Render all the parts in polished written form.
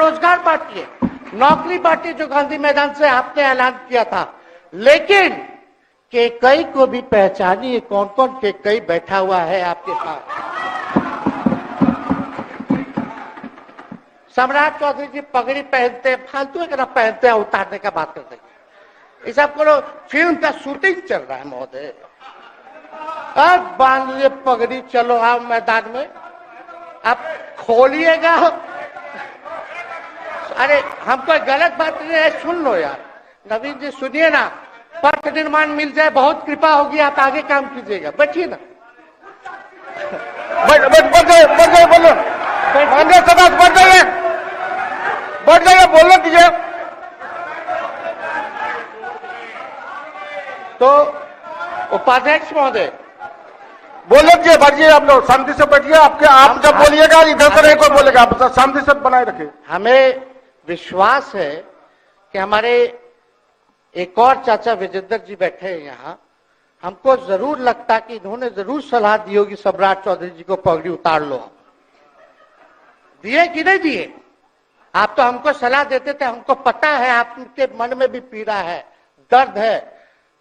रोजगार बांटिए, नौकरी बांटिए, जो गांधी मैदान से आपने ऐलान किया था। लेकिन केकई को भी पहचानिए, कौन कौन केकई बैठा हुआ है आपके साथ। सम्राट चौधरी जी पगड़ी पहनते, फालतू है ना, पहनते हैं, उतारने का बात करते हैं। इस सबको फिल्म का शूटिंग चल रहा है महोदय। अब बांध लिए पगड़ी, चलो आओ मैदान में, अब खोलिएगा। अरे हम कोई गलत बात नहीं है, सुन लो यार। नवीन जी सुनिए ना, पथ निर्माण मिल जाए, बहुत कृपा होगी, आप आगे काम कीजिएगा। बैठिए ना, बढ़ जाइए, बोलने दीजिए। तो उपाध्यक्ष महोदय बोलने दीजिए, बैठिए, आप लोग शांति से बैठिए। आप जब बोलिएगा इधर से नहीं कोई बोलेगा, आप शांति से बनाए रखिए। हमें विश्वास है कि हमारे एक और चाचा विजेंद्र जी बैठे हैं यहाँ, हमको जरूर लगता कि इन्होंने जरूर सलाह दी होगी सम्राट चौधरी जी को पगड़ी उतार लो। दिए कि नहीं दिए? आप तो हमको सलाह देते थे, हमको पता है आपके मन में भी पीड़ा है, दर्द है,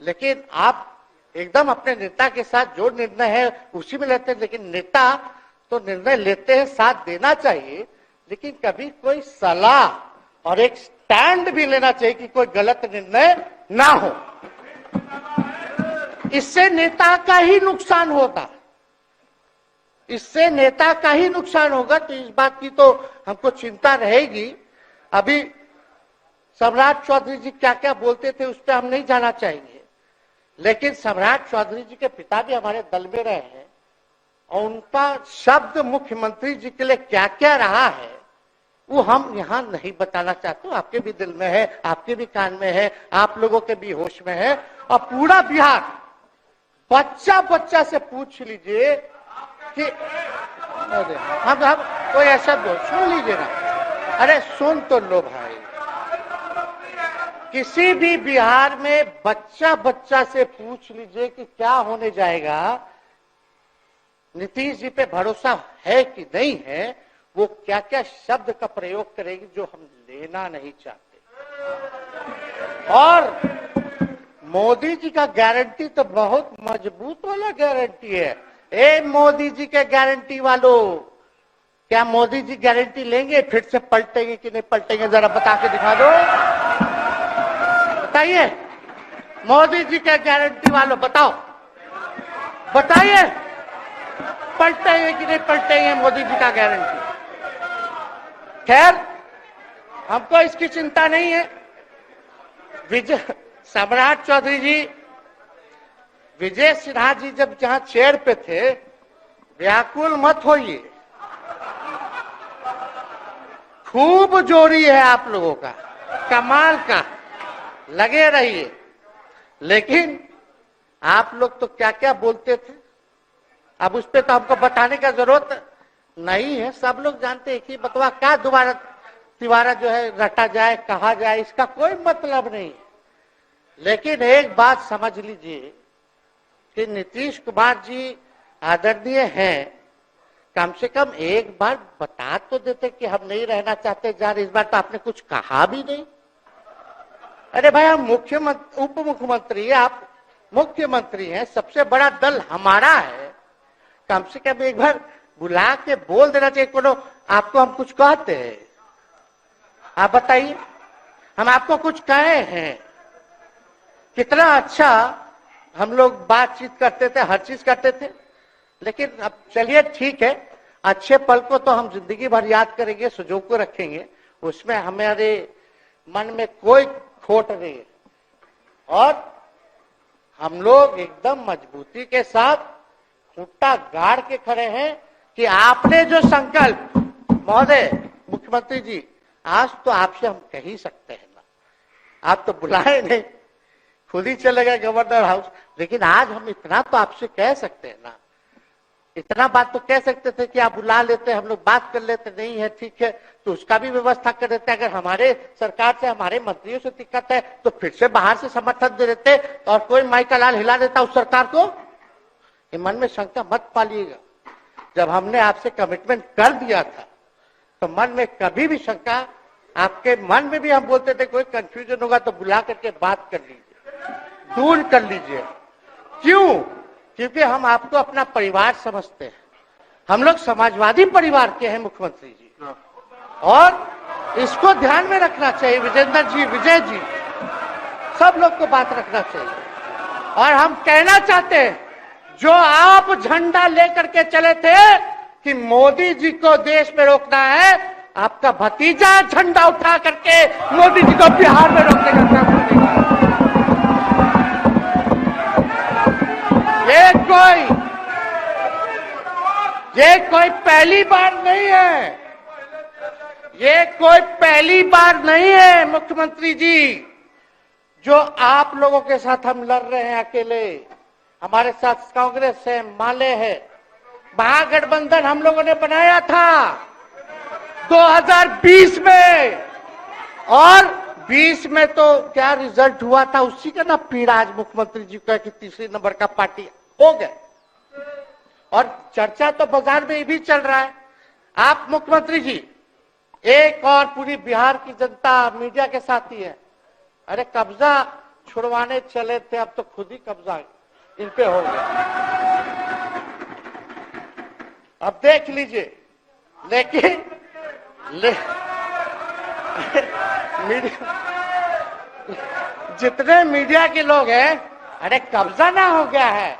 लेकिन आप एकदम अपने नेता के साथ जो निर्णय है उसी में लेते हैं। लेकिन नेता तो निर्णय लेते हैं, साथ देना चाहिए, लेकिन कभी कोई सलाह और एक स्टैंड भी लेना चाहिए कि कोई गलत निर्णय ना हो। इससे नेता का ही नुकसान होगा, इससे नेता का ही नुकसान होगा। तो इस बात की तो हमको चिंता रहेगी। अभी सम्राट चौधरी जी क्या क्या बोलते थे उस पर हम नहीं जाना चाहेंगे, लेकिन सम्राट चौधरी जी के पिता भी हमारे दल में रहे हैं और उनका शब्द मुख्यमंत्री जी के लिए क्या क्या रहा है वो हम यहाँ नहीं बताना चाहते। आपके भी दिल में है, आपके भी कान में है, आप लोगों के भी होश में है, और पूरा बिहार बच्चा बच्चा से पूछ लीजिए कि हम कोई ऐसा दो सुन लीजिए ना। अरे सुन तो लो भाई, किसी भी बिहार में बच्चा बच्चा से पूछ लीजिए कि क्या होने जाएगा, नीतीश जी पे भरोसा है कि नहीं है, वो क्या क्या शब्द का प्रयोग करेगी जो हम लेना नहीं चाहते। और मोदी जी का गारंटी तो बहुत मजबूत वाला गारंटी है। ए मोदी जी के गारंटी वालों, क्या मोदी जी गारंटी लेंगे फिर से पलटेंगे कि नहीं पलटेंगे? जरा बता के दिखा दो, बताइए। मोदी जी के गारंटी वालों बताओ, बताइए पलटेंगे कि नहीं पलटेंगे मोदी जी का गारंटी? खैर हमको इसकी चिंता नहीं है। सम्राट चौधरी जी, विजय सिन्हा जी जब जहां चेयर पे थे, व्याकुल मत होइए, खूब जोड़ी है आप लोगों का, कमाल का, लगे रहिए। लेकिन आप लोग तो क्या क्या बोलते थे, अब उस पर तो हमको बताने का जरूरत नहीं है, सब लोग जानते हैं कि बकवा क्या दोबारा तिवारा जो है रटा जाए, कहा जाए, इसका कोई मतलब नहीं है। लेकिन एक बात समझ लीजिए कि नीतीश कुमार जी आदरणीय हैं, कम से कम एक बार बता तो देते कि हम नहीं रहना चाहते जा रहे। इस बार तो आपने कुछ कहा भी नहीं। अरे भाई हम मुख्यमंत्री, उप मुख्यमंत्री, आप मुख्यमंत्री हैं, सबसे बड़ा दल हमारा है, कम से कम एक बार बुला के बोल देना चाहिए। कोनो आपको हम कुछ कहते हैं? आप बताइए, हम आपको कुछ कहे हैं? कितना अच्छा हम लोग बातचीत करते थे, हर चीज करते थे। लेकिन अब चलिए ठीक है, अच्छे पल को तो हम जिंदगी भर याद करेंगे, सुजो को रखेंगे, उसमें हमारे मन में कोई खोट नहीं है। और हम लोग एकदम मजबूती के साथ खूंटा गाड़ के खड़े हैं कि आपने जो संकल्प, महोदय मुख्यमंत्री जी, आज तो आपसे हम कह ही सकते हैं ना, आप तो बुलाए नहीं, खुद ही चले गए गवर्नर हाउस, लेकिन आज हम इतना तो आपसे कह सकते हैं ना, इतना बात तो कह सकते थे कि आप बुला लेते, हम लोग बात कर लेते। नहीं है ठीक है, तो उसका भी व्यवस्था कर देते। अगर हमारे सरकार से, हमारे मंत्रियों से दिक्कत है तो फिर से बाहर से समर्थन दे देते और कोई माई का लाल हिला देता उस सरकार को। ये मन में शंका मत पालिएगा, जब हमने आपसे कमिटमेंट कर दिया था तो मन में कभी भी शंका आपके मन में भी हम बोलते थे कोई कंफ्यूजन होगा तो बुला करके बात कर लीजिए, दूर कर लीजिए। क्यों? क्योंकि हम आपको अपना परिवार समझते हैं। हम लोग समाजवादी परिवार के हैं मुख्यमंत्री जी, और इसको ध्यान में रखना चाहिए। विजेंद्र जी, विजय जी, सब लोग को बात रखना चाहिए। और हम कहना चाहते हैं, जो आप झंडा लेकर के चले थे कि मोदी जी को देश में रोकना है, आपका भतीजा झंडा उठा करके मोदी जी को बिहार में रोकने का काम करेगा। ये कोई पहली बार नहीं है, ये कोई पहली बार नहीं है मुख्यमंत्री जी, जो आप लोगों के साथ हम लड़ रहे हैं अकेले। हमारे साथ कांग्रेस है, माले है, महागठबंधन हम लोगों ने बनाया था 2020 में, और 20 में तो क्या रिजल्ट हुआ था उसी का ना पीड़ा आज मुख्यमंत्री जी का कि तीसरे नंबर का पार्टी हो गए। और चर्चा तो बाजार में ये भी चल रहा है। आप मुख्यमंत्री जी एक और पूरी बिहार की जनता मीडिया के साथ ही है। अरे कब्जा छुड़वाने चले थे, अब तो खुद ही कब्जा इन पे हो गया। अब देख लीजिए, लेकिन मीडिया, जितने मीडिया के लोग हैं, अरे कब्जा ना हो गया है,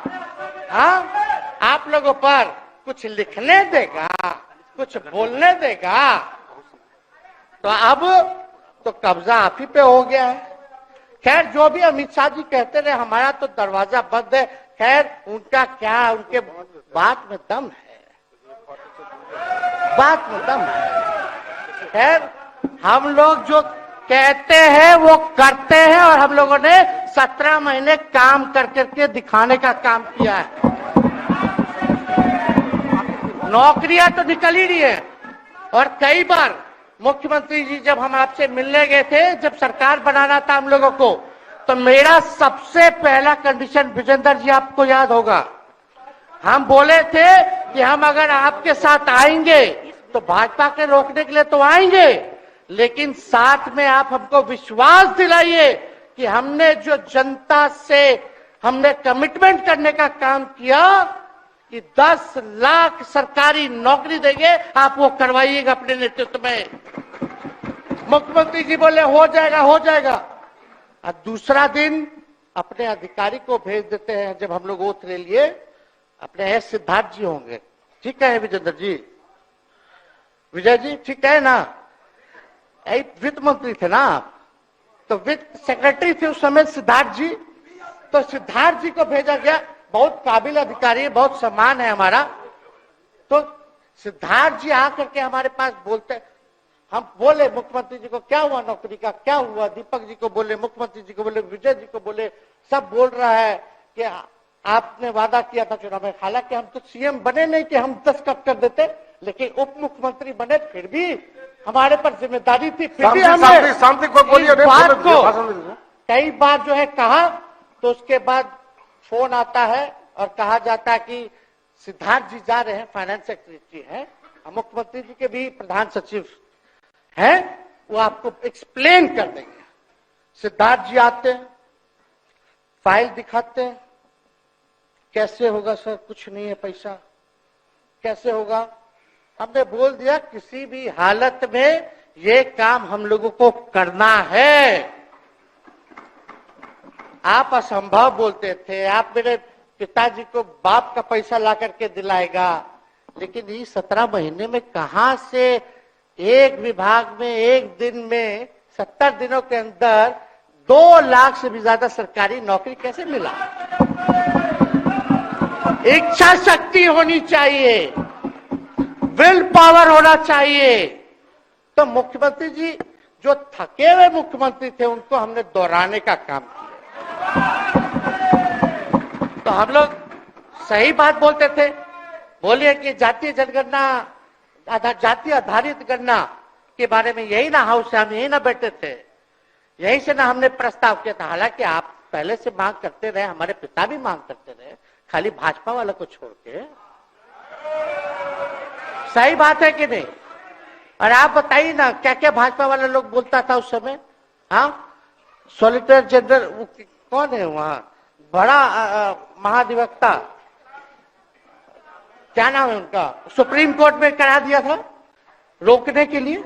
हाँ आप लोगों पर कुछ लिखने देगा, कुछ बोलने देगा, तो अब तो कब्जा आप ही पे हो गया है। खैर जो भी अमित शाह जी कहते रहे, हमारा तो दरवाजा बंद है। खैर उनका क्या, उनके बात में दम है, बात में दम है। खैर हम लोग जो कहते हैं वो करते हैं, और हम लोगों ने 17 महीने काम कर करके दिखाने का काम किया है। नौकरियां तो निकल ही रही है। और कई बार मुख्यमंत्री जी जब हम आपसे मिलने गए थे, जब सरकार बनाना था हम लोगों को, तो मेरा सबसे पहला कंडीशन, विजेंद्र जी आपको याद होगा, हम बोले थे कि हम अगर आपके साथ आएंगे तो भाजपा के रोकने के लिए तो आएंगे, लेकिन साथ में आप हमको विश्वास दिलाइए कि हमने जो जनता से हमने कमिटमेंट करने का काम किया कि 10 लाख सरकारी नौकरी देंगे, आप वो करवाइएगा अपने नेतृत्व में। मुख्यमंत्री जी बोले हो जाएगा, हो जाएगा। और दूसरा दिन अपने अधिकारी को भेज देते हैं, जब हम लोग ओथ ले लिए, अपने एस सिद्धार्थ जी होंगे, ठीक है विजेंद्र जी, विजय जी, ठीक है ना, वित्त मंत्री थे ना आप, तो वित्त सेक्रेटरी थे उस समय सिद्धार्थ जी, तो सिद्धार्थ जी को भेजा गया। बहुत काबिल अधिकारी है, बहुत सम्मान है हमारा। तो सिद्धार्थ जी आकर के हमारे पास बोलते, हम बोले मुख्यमंत्री जी को क्या हुआ नौकरी का, क्या हुआ, दीपक जी को बोले, मुख्यमंत्री जी को बोले, विजय जी को बोले, सब बोल रहा है कि आपने वादा किया था चुनाव में। हालांकि हम तो सीएम बने नहीं कि हम दस्तखत कर देते, लेकिन उप मुख्यमंत्री बने, फिर भी हमारे पर जिम्मेदारी थी, फिर भी हमने शांति को बोलिए, बात को कई बार जो है कहा। तो उसके बाद फोन आता है और कहा जाता है कि सिद्धार्थ जी जा रहे हैं, फाइनेंस सेक्रेटरी हैं, मुख्यमंत्री जी के भी प्रधान सचिव हैं, वो आपको एक्सप्लेन कर देंगे। सिद्धार्थ जी आते हैं, फाइल दिखाते हैं, कैसे होगा सर, कुछ नहीं है पैसा, कैसे होगा। हमने बोल दिया किसी भी हालत में ये काम हम लोगों को करना है। आप असंभव बोलते थे, आप मेरे पिताजी को बाप का पैसा ला करके दिलाएगा, लेकिन ये 17 महीने में कहां से एक विभाग में एक दिन में 70 दिनों के अंदर 2 लाख से भी ज्यादा सरकारी नौकरी कैसे मिला। इच्छा शक्ति होनी चाहिए, विल पावर होना चाहिए। तो मुख्यमंत्री जी जो थके हुए मुख्यमंत्री थे, उनको हमने दोहराने का काम किया। तो हम लोग सही बात बोलते थे, बोलिए कि जातीय जनगणना, जातीय आधारित गणना के बारे में यही ना हाउस से हम यही ना बैठे थे, यही से ना हमने प्रस्ताव किया था। हालांकि आप पहले से मांग करते रहे, हमारे पिता भी मांग करते रहे, खाली भाजपा वाला को छोड़ के। सही बात है कि नहीं? और आप बताइए ना क्या क्या भाजपा वाला लोग बोलता था उस समय। हाँ, सॉलिसिटर जनरल कौन है वहां, बड़ा महाधिवक्ता, क्या नाम है उनका, सुप्रीम कोर्ट में करा दिया था रोकने के लिए,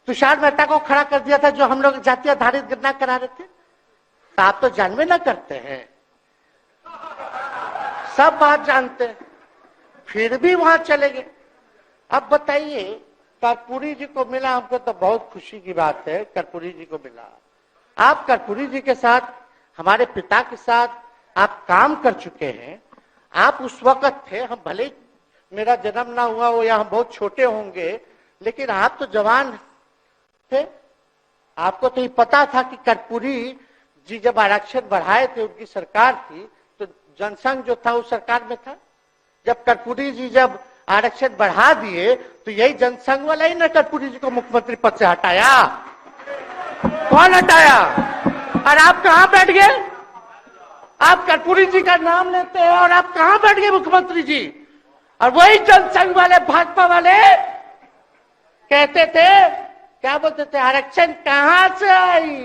तुषार मेहता को खड़ा कर दिया था जो हम लोग जातीय आधारित गणना करा रहे थे। तो आप तो जानवे ना करते हैं, सब बात जानते हैं, फिर भी वहां चले गए। अब बताइए, कर्पूरी जी को मिला, हमको तो बहुत खुशी की बात है, कर्पूरी जी को मिला। आप कर्पूरी जी के साथ, हमारे पिता के साथ आप काम कर चुके हैं। आप उस वक्त थे, हम भले मेरा जन्म ना हुआ हो या हम बहुत छोटे होंगे, लेकिन आप तो जवान थे। आपको तो ये पता था कि कर्पूरी जी जब आरक्षण बढ़ाए थे, उनकी सरकार थी, तो जनसंघ जो था उस सरकार में था। जब कर्पूरी जी जब आरक्षण बढ़ा दिए तो यही जनसंघ वाला ही ना कर्पूरी जी को मुख्यमंत्री पद से हटाया। कौन हटाया? और आप कहां बैठ गए? आप कर्पूरी जी का नाम लेते हैं और आप कहां बैठ गए मुख्यमंत्री जी? और वही जनसंघ वाले, भाजपा वाले कहते थे, क्या बोलते थे, आरक्षण कहां से आई,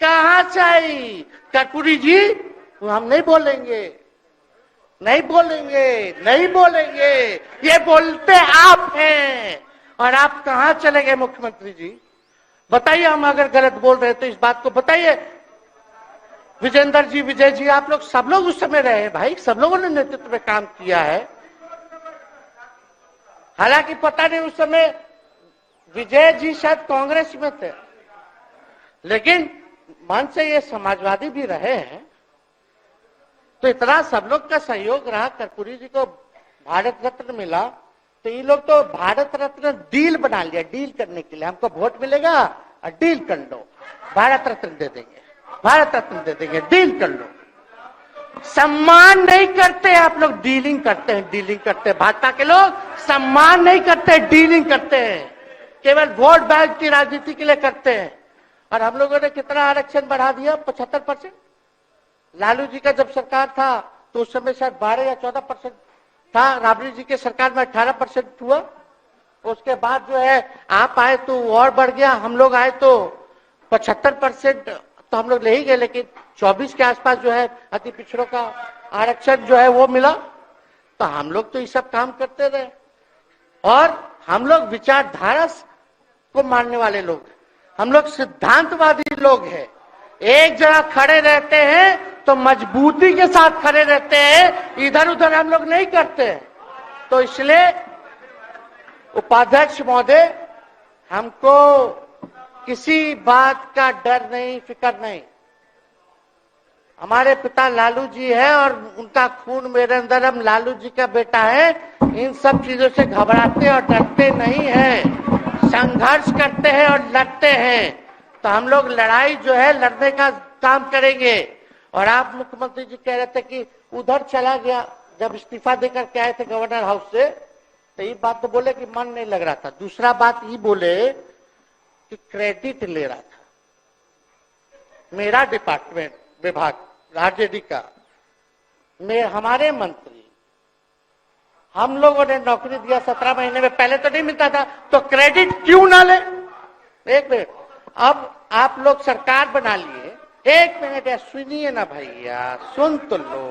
कहां से आई? कर्पूरी जी, हम नहीं बोलेंगे, नहीं बोलेंगे, नहीं बोलेंगे, ये बोलते आप हैं। और आप कहां चले गए मुख्यमंत्री जी? बताइए, हम अगर गलत बोल रहे तो इस बात को बताइए। विजेंद्र जी, विजय जी, आप लोग सब लोग उस समय रहे भाई, सब लोगों ने नेतृत्व में काम किया है। हालांकि पता नहीं उस समय विजय जी शायद कांग्रेस में थे, लेकिन मन से ये समाजवादी भी रहे हैं। तो इतना सब लोग का सहयोग रहा, कर्पूरी जी को भारत रत्न मिला, तो ये लोग तो भारत रत्न डील बना लिया, डील करने के लिए, हमको वोट मिलेगा और डील कर लो, भारत रत्न दे देंगे, भारत रत्न दे देंगे, डील कर लो। सम्मान नहीं करते आप लोग, डीलिंग करते हैं, डीलिंग करते हैं। भाजपा के लोग सम्मान नहीं करते, डीलिंग करते हैं, केवल वोट बैंक की राजनीति के लिए करते हैं। और हम लोगों ने कितना आरक्षण बढ़ा दिया, 75%। लालू जी का जब सरकार था तो उस समय शायद 12 या 14% था, राबड़ी जी के सरकार में 18% हुआ। उसके बाद जो है आप आए तो और बढ़ गया, हम लोग आए तो 75% तो हम लोग ले ही गए, लेकिन 24 के आसपास जो है अति पिछड़ों का आरक्षण जो है वो मिला। तो हम लोग तो ये सब काम करते रहे, और हम लोग विचारधारा को मानने वाले लोग, हम लोग सिद्धांतवादी लोग हैं। एक जगह खड़े रहते हैं तो मजबूती के साथ खड़े रहते हैं, इधर उधर हम लोग नहीं करते। तो इसलिए उपाध्यक्ष महोदय, हमको किसी बात का डर नहीं, फिक्र नहीं। हमारे पिता लालू जी है और उनका खून मेरे अंदर, हम लालू जी का बेटा है। इन सब चीजों से घबराते और डरते नहीं हैं, संघर्ष करते हैं और लड़ते हैं। तो हम लोग लड़ाई जो है लड़ने का काम करेंगे। और आप मुख्यमंत्री जी कह रहे थे कि उधर चला गया, जब इस्तीफा देकर के आए थे गवर्नर हाउस से, तो ये बात तो बोले कि मन नहीं लग रहा था। दूसरा बात ये बोले कि क्रेडिट ले रहा था, मेरा डिपार्टमेंट विभाग आरजेडी का, हमारे मंत्री, हम लोगों ने नौकरी दिया 17 महीने में, पहले तो नहीं मिलता था, तो क्रेडिट क्यों ना ले? एक मिनट, अब आप लोग सरकार बना लिए, एक मिनट यार सुनिए ना भैया, सुन तो लो,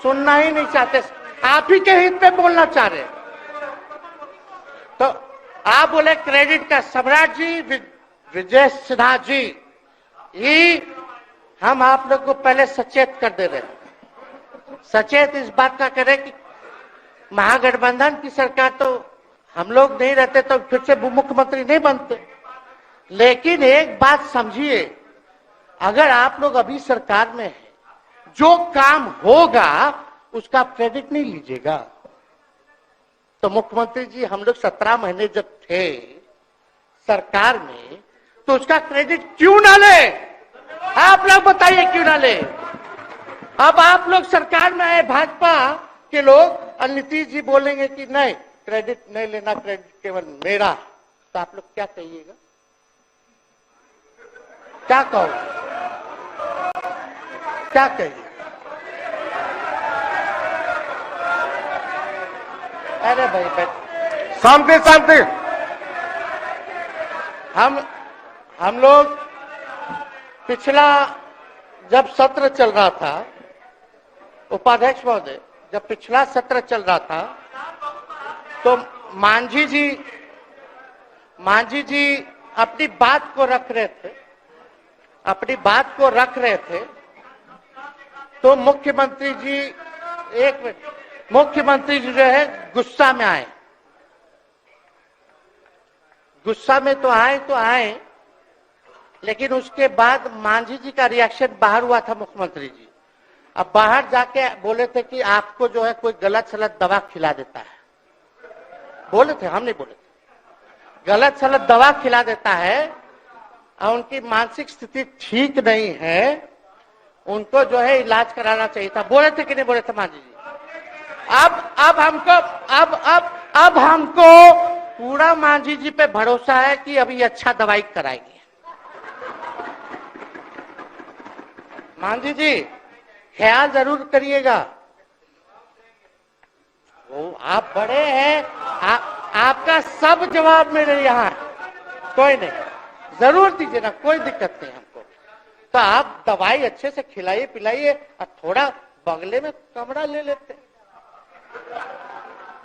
सुनना ही नहीं चाहते, आप ही के हित में बोलना चाह रहे। तो आप बोले क्रेडिट का, सम्राट जी, विजय सिन्हा जी, ये हम आप लोग को पहले सचेत कर दे रहे, सचेत इस बात का करें कि महागठबंधन की सरकार तो हम लोग नहीं रहते तो फिर से मुख्यमंत्री नहीं बनते। लेकिन एक बात समझिए, अगर आप लोग अभी सरकार में हैं, जो काम होगा उसका क्रेडिट नहीं लीजिएगा। तो मुख्यमंत्री जी, हम लोग 17 महीने जब थे सरकार में, तो उसका क्रेडिट क्यों ना ले? आप लोग बताइए क्यों ना ले? अब आप लोग सरकार में आए भाजपा के लोग, और नीतीश जी बोलेंगे कि नहीं क्रेडिट नहीं लेना, क्रेडिट केवल मेरा, तो आप लोग क्या कहिएगा? क्या कहो, क्या कहिए? अरे भाई शांति शांति हम लोग पिछला जब सत्र चल रहा था, उपाध्यक्ष महोदय, जब पिछला सत्र चल रहा था तो मांझी जी अपनी बात को रख रहे थे, तो मुख्यमंत्री जी जो है गुस्सा में आए। गुस्सा में तो आए, लेकिन उसके बाद मांझी जी का रिएक्शन बाहर हुआ था। मुख्यमंत्री जी अब बाहर जाके बोले थे कि आपको जो है कोई गलत सलत दवा खिला देता है, बोले थे, हम नहीं बोले थे, गलत सलत दवा खिला देता है और उनकी मानसिक स्थिति ठीक नहीं है, उनको जो है इलाज कराना चाहिए था। बोले थे कि नहीं बोले थे मांझी जी? अब हमको पूरा मांझी जी पे भरोसा है कि अभी अच्छा दवाई कराएंगे। मांझी जी ख्याल जरूर करिएगा, वो आप बड़े हैं, आपका सब जवाब मेरे यहाँ, कोई नहीं, जरूर दीजिए ना, कोई दिक्कत नहीं हमको। तो आप दवाई अच्छे से खिलाइए पिलाइए और थोड़ा बगले में कमरा ले लेते,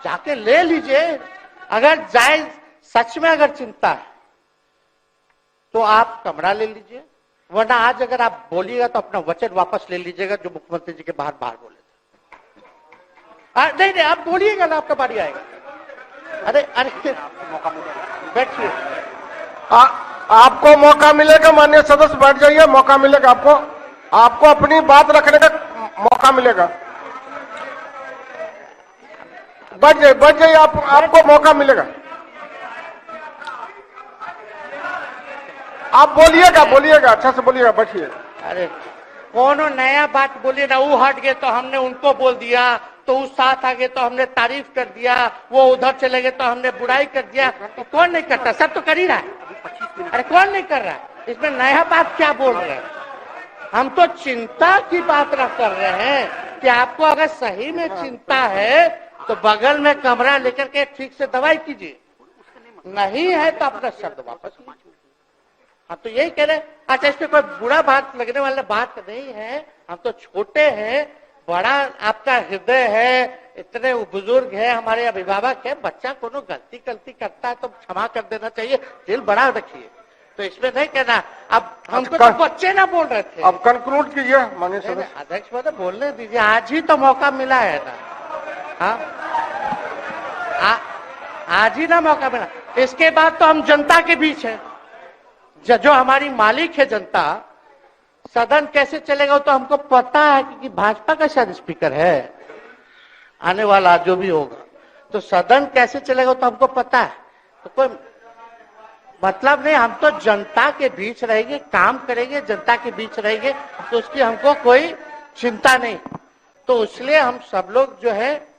जाके ले लीजिए। अगर जायज सच में अगर चिंता है तो आप कमरा ले लीजिए, वरना आज अगर आप बोलिएगा तो अपना वचन वापस ले लीजिएगा जो मुख्यमंत्री जी के बाहर बोले थे। नहीं, आप बोलिएगा ना, आपका बारी आएगा। अरे बैठिए, आपको मौका मिलेगा, माननीय सदस्य बैठ जाइए, मौका मिलेगा आपको अपनी बात रखने का मौका मिलेगा। बैठ जाइए, आपको मौका मिलेगा। आप बोलिएगा, अच्छा से बोलिएगा, बैठिए। अरे कोनो नया बात बोलिए ना, वो हट गए तो हमने उनको बोल दिया, तो उस साथ आ गए तो हमने तारीफ कर दिया, वो उधर चले गए तो हमने बुराई कर दिया। तो कौन नहीं करता? सब तो कर ही रहा है। अरे कौन नहीं कर रहा है? इसमें नया बात क्या बोल रहे हैं? हम तो चिंता की बात कर रहे हैं कि आपको अगर सही में चिंता है तो बगल में कमरा लेकर के ठीक से दवाई कीजिए, नहीं है तो अपना शब्द वापस लीजिए। हम तो यही कह रहे हैं। अच्छा, इसमें कोई बुरा बात लगने वाला बात नहीं है, हम तो छोटे हैं, बड़ा आपका हृदय है, इतने बुजुर्ग है, हमारे अभिभावक है, बच्चा कोनो गलती करता है तो क्षमा कर देना चाहिए, दिल बड़ा रखिए, तो इसमें नहीं कहना। अब हमको तो बच्चे ना बोल रहे थे। अब कंक्लूड कीजिए माननीय सदस्य। अध्यक्ष महोदय बोलने दीजिए, आज ही तो मौका मिला है ना। हाँ, आज ही ना मौका मिला, इसके बाद तो हम जनता के बीच है, जो हमारी मालिक है जनता। सदन कैसे चलेगा तो हमको पता है, क्योंकि भाजपा का शायद स्पीकर है आने वाला जो भी होगा, तो सदन कैसे चलेगा तो हमको पता है। तो कोई मतलब नहीं, हम तो जनता के बीच रहेंगे, काम करेंगे, जनता के बीच रहेंगे, तो उसकी हमको कोई चिंता नहीं। तो इसलिए हम सब लोग जो है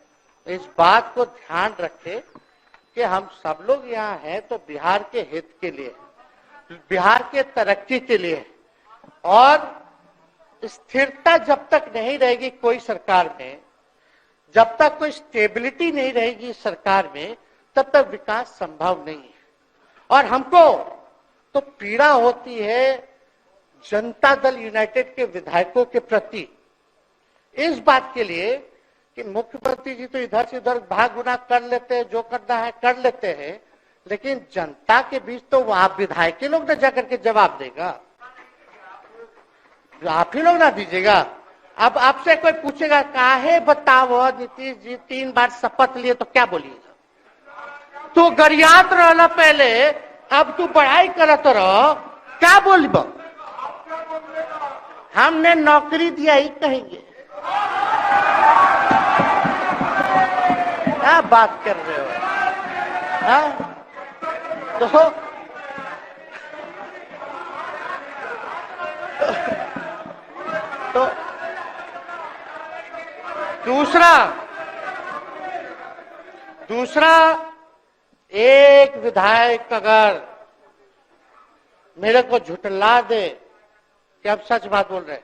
इस बात को ध्यान रखें कि हम सब लोग यहाँ हैं तो बिहार के हित के लिए, बिहार के तरक्की के लिए, और स्थिरता जब तक नहीं रहेगी कोई सरकार में, जब तक कोई स्टेबिलिटी नहीं रहेगी सरकार में, तब तक विकास संभव नहीं है। और हमको तो पीड़ा होती है जनता दल यूनाइटेड के विधायकों के प्रति, इस बात के लिए कि मुख्यमंत्री जी तो इधर से उधर भाग गुना कर लेते हैं, जो करना है कर लेते हैं, लेकिन जनता के बीच तो आप विधायक के लोग ना जाकर के जवाब देगा, आप ही लोग ना दीजिएगा। अब आपसे कोई पूछेगा काहे बताओ नीतीश जी 3 बार शपथ लिए, तो क्या बोलिएगा? तू गरियात रहला पहले, अब तू पढ़ाई करत रहो, क्या बोलब? हमने नौकरी दिया ही कहेंगे। क्या बात कर रहे हो? हाँ? तो दूसरा एक विधायक अगर मेरे को झुठला दे कि अब सच बात बोल रहे,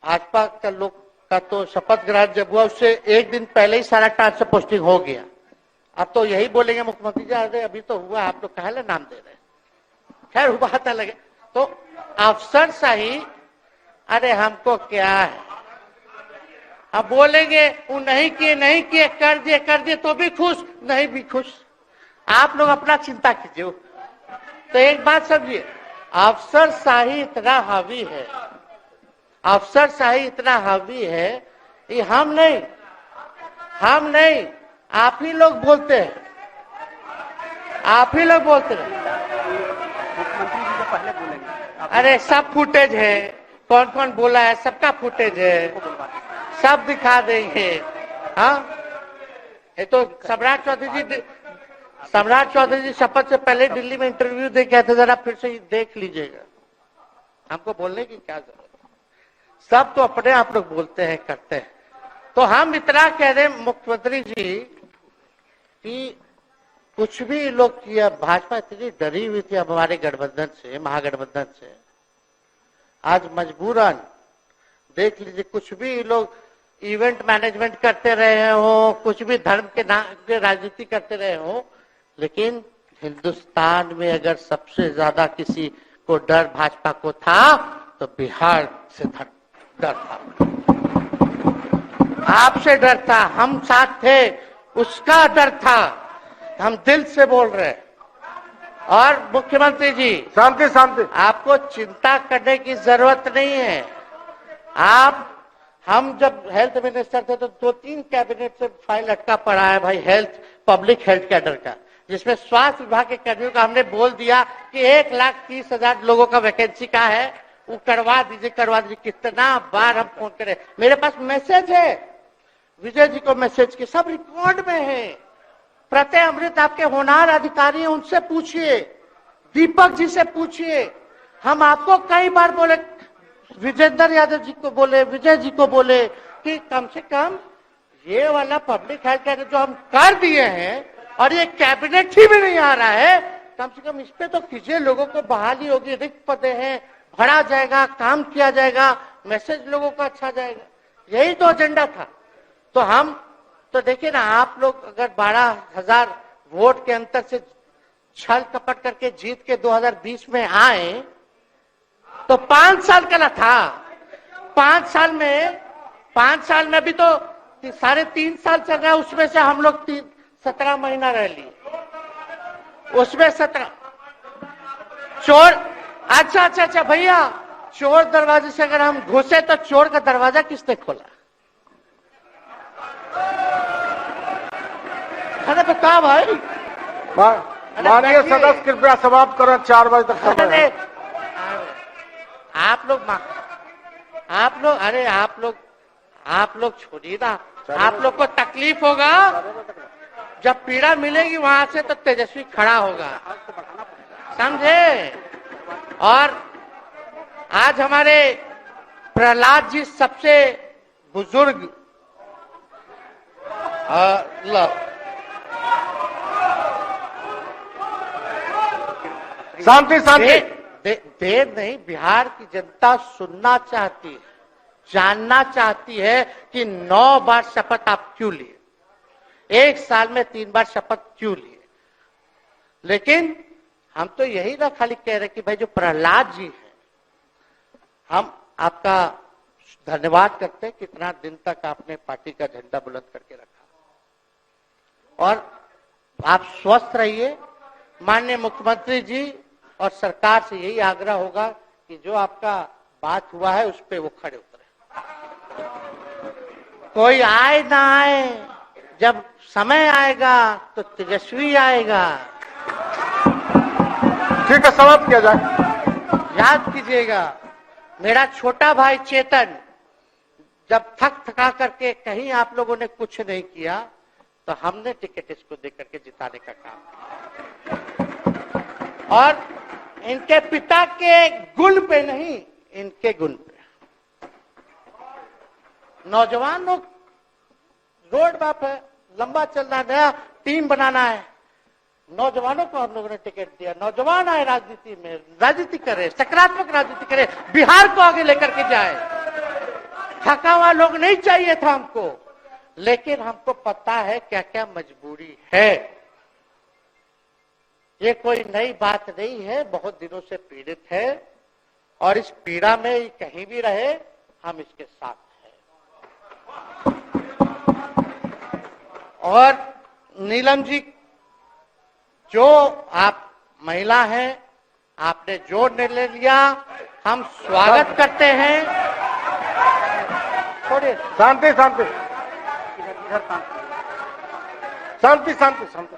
भाजपा का लोग का तो शपथ ग्रहण जब हुआ उससे एक दिन पहले ही सारा ट्रांसफर पोस्टिंग हो गया, अब तो यही बोलेंगे मुख्यमंत्री जी, अरे अभी तो हुआ, आप लोग काहे नाम दे रहे हैं। खैर बात अलग है। तो अफसरशाही, अरे हमको क्या है, अब बोलेंगे वो नहीं किए कर दिए तो भी खुश, नहीं भी खुश। आप लोग अपना चिंता कीजिए। तो एक बात समझिए, अफसरशाही इतना हावी है, अफसरशाही इतना हावी है, ये हम नहीं आप ही लोग बोलते हैं, आप ही लोग बोलते हैं। मुख्यमंत्री जी तो पहले बोलेंगे। अरे सब फुटेज है, कौन कौन बोला है सबका फुटेज है, सब दिखा देंगे। हाँ, ये तो सम्राट चौधरी जी शपथ से पहले दिल्ली में इंटरव्यू दे के आए थे, जरा फिर से देख लीजिएगा, हमको बोलने की क्या जरूरत है। सब तो अपने आप लोग बोलते हैं, करते हैं। तो हम इतना कह रहे मुख्यमंत्री जी कि कुछ भी लोग किया, भाजपा इतनी डरी हुई थी हमारे गठबंधन से, महागठबंधन से, आज मजबूरन देख लीजिए, कुछ भी लोग इवेंट मैनेजमेंट करते रहे हो, कुछ भी धर्म के नाम के राजनीति करते रहे हो, लेकिन हिंदुस्तान में अगर सबसे ज्यादा किसी को डर भाजपा को था तो बिहार से डर था, आपसे डर था, हम साथ थे, उसका डर था। हम दिल से बोल रहे हैं। और मुख्यमंत्री जी, शांति शांति, आपको चिंता करने की जरूरत नहीं है। हम जब हेल्थ मिनिस्टर थे तो 2-3 कैबिनेट से फाइल अटका पड़ा है भाई, हेल्थ, पब्लिक हेल्थ कैडर का, जिसमें स्वास्थ्य विभाग के कर्मियों का हमने बोल दिया कि 1,30,000 लोगों का वैकेंसी का है, वो करवा दीजिए। कितना बार हम फोन करें, मेरे पास मैसेज है, विजय जी को मैसेज के सब रिकॉर्ड में है। प्रत्यय अमृत आपके होनहार अधिकारी हैं, उनसे पूछिए, दीपक जी से पूछिए। हम आपको कई बार बोले, विजेंद्र यादव जी को बोले, विजय जी को बोले कि कम से कम ये वाला पब्लिक हेल्थ केयर जो हम कर दिए हैं और ये कैबिनेट ही भी नहीं आ रहा है, कम से कम इस पे तो कीजिए, लोगों को बहाली होगी, रिक्त पदे हैं, भरा जाएगा, काम किया जाएगा, मैसेज लोगों का अच्छा जाएगा। यही तो एजेंडा था। तो हम तो देखिए ना, आप लोग अगर 12,000 वोट के अंतर से छल कपट करके जीत के 2020 में आए तो 5 साल का ना था। 5 साल में भी तो 3.5 साल चल रहा है, उसमें से हम लोग 17 महीना रह लिए, उसमें 17 चोर। अच्छा भैया, चोर दरवाजे से अगर हम घुसे तो चोर का दरवाजा किसने खोला? अरे बता भाई, माननीय सदस्य कृपया समाप्त करें, 4 बजे तक समय है। आप लोग छोड़िए ना, आप लोग को तकलीफ होगा, जब पीड़ा मिलेगी वहां से तो तेजस्वी खड़ा होगा, समझे। और आज हमारे प्रहलाद जी सबसे बुजुर्ग शांति शांति, देर नहीं, बिहार की जनता सुनना चाहती है, जानना चाहती है कि 9 बार शपथ आप क्यों लिए, 1 साल में 3 बार शपथ क्यों लिए। लेकिन हम तो यही ना खाली कह रहे कि भाई जो प्रहलाद जी हैं, हम आपका धन्यवाद करते हैं, कितना दिन तक आपने पार्टी का झंडा बुलंद करके रखा, और आप स्वस्थ रहिए। माननीय मुख्यमंत्री जी और सरकार से यही आग्रह होगा कि जो आपका बात हुआ है उस पे वो खड़े उतरे। कोई आए ना आए, जब समय आएगा तो तेजस्वी आएगा। ठीक है, समाप्त किया जाए। याद कीजिएगा, मेरा छोटा भाई चेतन जब थका करके कहीं आप लोगों ने कुछ नहीं किया तो हमने टिकट इसको देकर के जिताने का काम किया, और इनके पिता के गुण पे नहीं, इनके गुण पे। नौजवान लोग रोड मैप है, लंबा चलना है, नया टीम बनाना है, नौजवानों को हम लोगों ने टिकट दिया। नौजवान आए राजनीति में, राजनीति करे, सकारात्मक राजनीति करे, बिहार को आगे लेकर के जाए। थका हुआ लोग नहीं चाहिए था हमको। लेकिन हमको पता है क्या क्या मजबूरी है। ये कोई नई बात नहीं है, बहुत दिनों से पीड़ित है और इस पीड़ा में कहीं भी रहे हम इसके साथ हैं। और नीलम जी, जो आप महिला हैं, आपने जो निर्णय लिया हम स्वागत करते हैं। थोड़े शांति शांति इधर शांत शांति शांति शांति।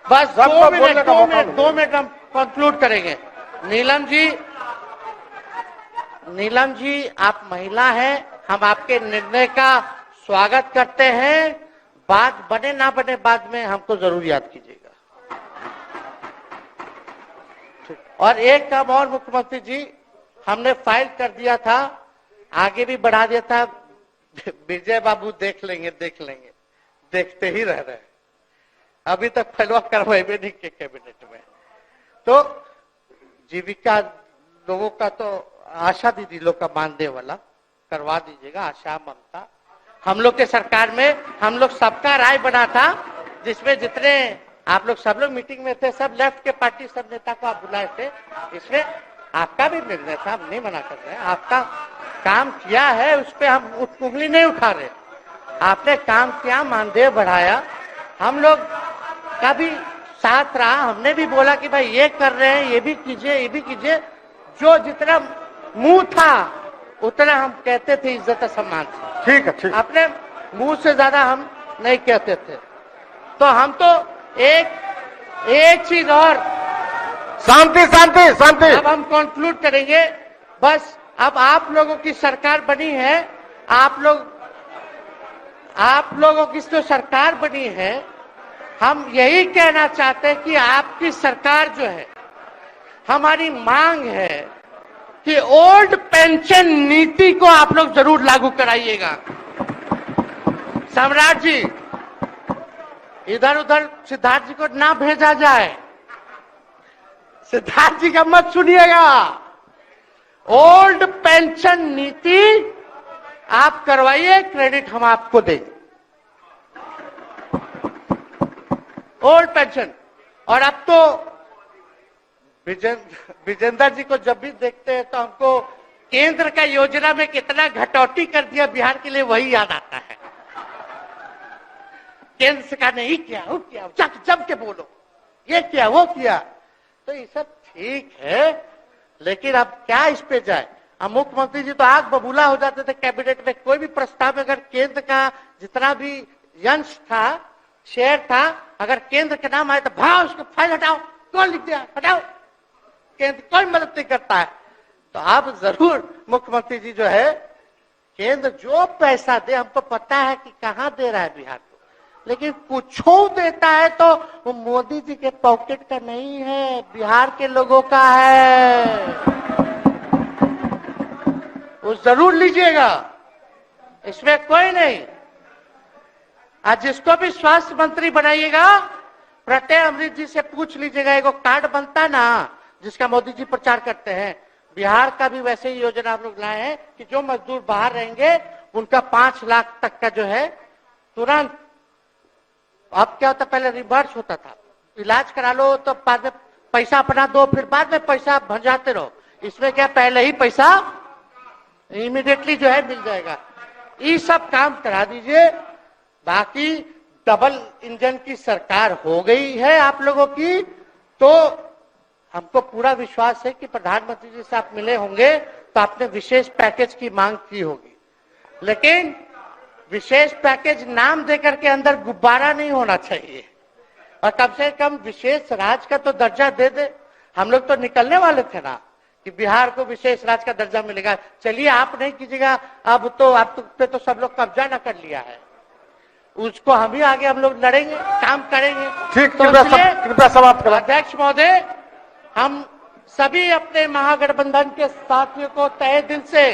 बस सबका बोलने का मौका मिलेगा। 2 मिनट हम कंक्लूड करेंगे। नीलम जी आप महिला हैं, हम आपके निर्णय का स्वागत करते हैं। बात बने ना बने बाद में हमको जरूर याद कीजिएगा। और एक काम और मुख्यमंत्री जी, हमने फाइल कर दिया था, आगे भी बढ़ा दिया था। विजय बाबू देख लेंगे, देखते ही रह रहे हैं। अभी तक फैलवा करवाए भी नहीं के कैबिनेट में। तो जीविका लोगों का तो आशा दीदी लोग का मानदेय वाला करवा दीजिएगा। आशा, ममता, हम लोग के सरकार में हम लोग सबका राय बना था, जिसमें जितने आप लोग सब लोग मीटिंग में थे, सब लेफ्ट के पार्टी सब नेता को आप बुलाए थे। इसमें आपका भी निर्णय था, हम नहीं मना कर रहे हैं। आपका काम किया है, उस पर हम उंगली नहीं उठा रहे। आपने काम किया, मानदेय बढ़ाया, हम लोग का भी साथ रहा। हमने भी बोला कि भाई ये कर रहे हैं, ये भी कीजिए। जो जितना मुंह था उतना हम कहते थे इज्जत सम्मान से। ठीक है। अपने मुंह से ज्यादा हम नहीं कहते थे। तो हम तो एक चीज और, शांति शांति शांति। अब हम कंक्लूड करेंगे। बस अब आप लोगों की सरकार बनी है, आप लोगों की जो सरकार बनी है, हम यही कहना चाहते हैं कि आपकी सरकार जो है, हमारी मांग है कि ओल्ड पेंशन नीति को आप लोग जरूर लागू कराइएगा। सम्राट जी, इधर उधर सिद्धार्थ जी को ना भेजा जाए। सिद्धार्थ जी का मत सुनिएगा। ओल्ड पेंशन नीति आप करवाइए, क्रेडिट हम आपको देंगे। Old pension. और अब तो विजेंद्र जी को जब भी देखते हैं तो हमको केंद्र का योजना में कितना घटौती कर दिया बिहार के लिए, वही याद आता है। केंद्र सरकार ने ये किया, वो किया, जम के बोलो, ये किया, वो किया। तो ये सब ठीक है, लेकिन अब क्या इस पे जाए। अब मुख्यमंत्री जी तो आग बबूला हो जाते थे कैबिनेट में। कोई भी प्रस्ताव में अगर केंद्र का जितना भी अंश था, शेयर था, अगर केंद्र का नाम आए तो भाव उसको फाइल हटाओ, कौन लिख दिया, हटाओ। केंद्र कोई मदद नहीं करता है। तो आप जरूर मुख्यमंत्री जी जो है, केंद्र जो पैसा दे, हमको पता है कि कहां दे रहा है बिहार को, लेकिन कुछ देता है तो वो मोदी जी के पॉकेट का नहीं है, बिहार के लोगों का है। वो जरूर लीजिएगा, इसमें कोई नहीं। आज जिसको भी स्वास्थ्य मंत्री बनाइएगा, प्रत्यय अमृत जी से पूछ लीजिएगा। एगो कार्ड बनता ना, जिसका मोदी जी प्रचार करते हैं, बिहार का भी वैसे ही योजना हम लोग लाए हैं कि जो मजदूर बाहर रहेंगे उनका 5 लाख तक का जो है तुरंत। अब क्या होता, पहले रिवर्स होता था, इलाज करा लो तो बाद में पैसा अपना दो, फिर बाद में पैसा भंजाते रहो। इसमें क्या, पहले ही पैसा इमीडिएटली जो है मिल जाएगा। ये सब काम करा दीजिए। बाकी डबल इंजन की सरकार हो गई है आप लोगों की, तो हमको पूरा विश्वास है कि प्रधानमंत्री जी से आप मिले होंगे तो आपने विशेष पैकेज की मांग की होगी। लेकिन विशेष पैकेज नाम देकर के अंदर गुब्बारा नहीं होना चाहिए, और कम से कम विशेष राज्य का तो दर्जा दे दे। हम लोग तो निकलने वाले थे ना कि बिहार को विशेष राज्य का दर्जा मिलेगा। चलिए आप नहीं कीजिएगा, अब तो आप पे तो सब लोग कब्जा न कर लिया है, उसको हम ही आगे हम लोग लड़ेंगे, काम करेंगे। ठीक, तो कृपया समाप्त करें। अध्यक्ष महोदय, हम सभी अपने महागठबंधन के साथियों को तहे दिल से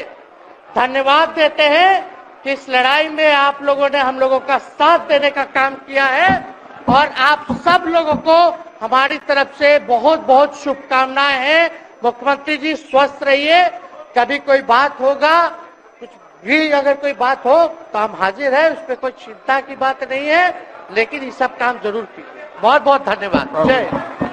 धन्यवाद देते हैं कि इस लड़ाई में आप लोगों ने हम लोगों का साथ देने का काम किया है, और आप सब लोगों को हमारी तरफ से बहुत बहुत शुभकामनाएं हैं। मुख्यमंत्री जी स्वस्थ रहिए, कभी कोई बात होगा, कुछ भी अगर कोई बात हो तो हम हाजिर हैं, उसमें कोई चिंता की बात नहीं है, लेकिन ये सब काम जरूर कीजिए। बहुत बहुत धन्यवाद। जय हिंद।